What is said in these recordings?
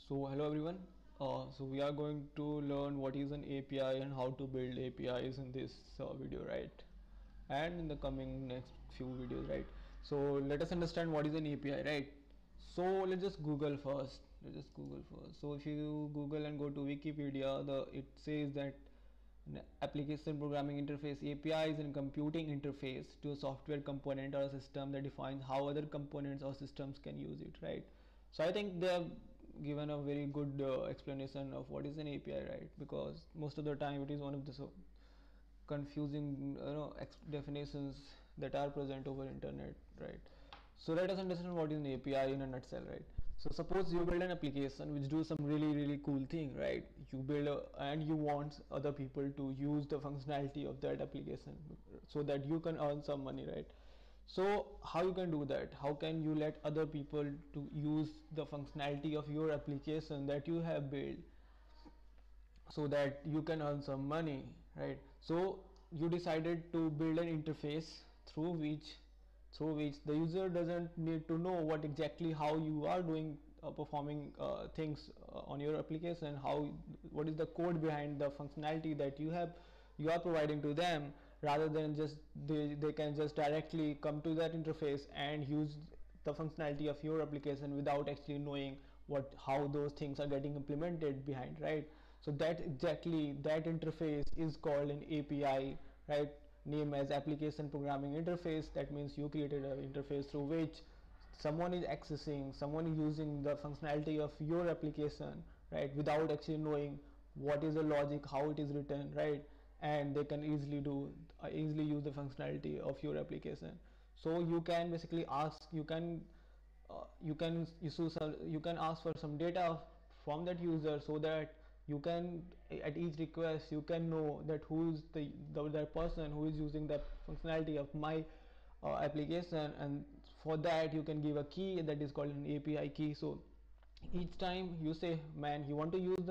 So hello everyone. So we are going to learn what is an API and how to build APIs in this video, right? And in the coming next few videos, right? So let us understand what is an API, right? So let's just Google first. So if you Google and go to Wikipedia, it says that an application programming interface API is a computing interface to a software component or a system that defines how other components or systems can use it, right? So I think they have given a very good explanation of what is an API, right? Because most of the time it is one of the confusing definitions that are present over internet, right? So let us understand what is an API in a nutshell, right? So suppose you build an application which do some really cool thing, right? You build and you want other people to use the functionality of that application so that you can earn some money, right? So how you can do that? How can you let other people to use the functionality of your application that you have built so that you can earn some money, right? So you decided to build an interface through which the user doesn't need to know what exactly how you are doing performing things on your application, what is the code behind the functionality that you are providing to them, rather than just they can just directly come to that interface and use the functionality of your application without actually knowing how those things are getting implemented behind, right? So that interface is called an API, right? Name as application programming interface. That means you created an interface through which someone is using the functionality of your application, right, without actually knowing what is the logic, how it is written, right? And they can easily use the functionality of your application. So you can basically ask, you can ask for some data from that user, so that you can, at each request, you can know that who is the person who is using the functionality of my application, and for that you can give a key that is called an API key. So each time you say, man, you want to use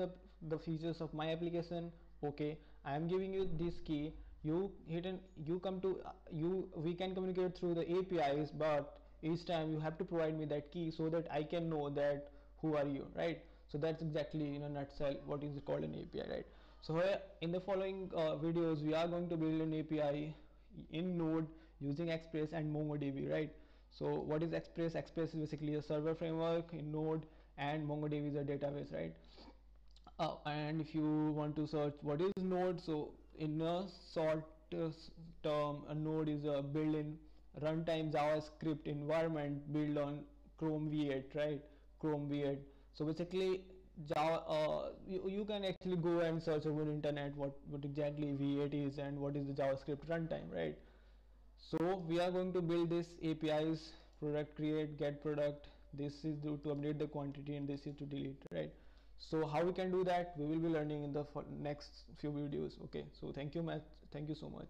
the features of my application, okay, I am giving you this key, you hit and you come to we can communicate through the APIs, but each time you have to provide me that key so that I can know that who are you, right? So that's exactly in a nutshell what is called an API, right? So here in the following videos we are going to build an API in Node using Express and MongoDB, right? So what is Express? Express is basically a server framework in Node, and MongoDB is a database, right? And if you want to search what is Node, so in a short term, a Node is a built-in runtime JavaScript environment built on Chrome V8, right? Chrome V8. So basically Java, you can actually go and search over the internet what exactly V8 is and what is the JavaScript runtime, right? So we are going to build this APIs: product create, get product. This is to update the quantity, and this is to delete, right? So how we can do that, we will be learning in the next few videos. Okay, so thank you so much.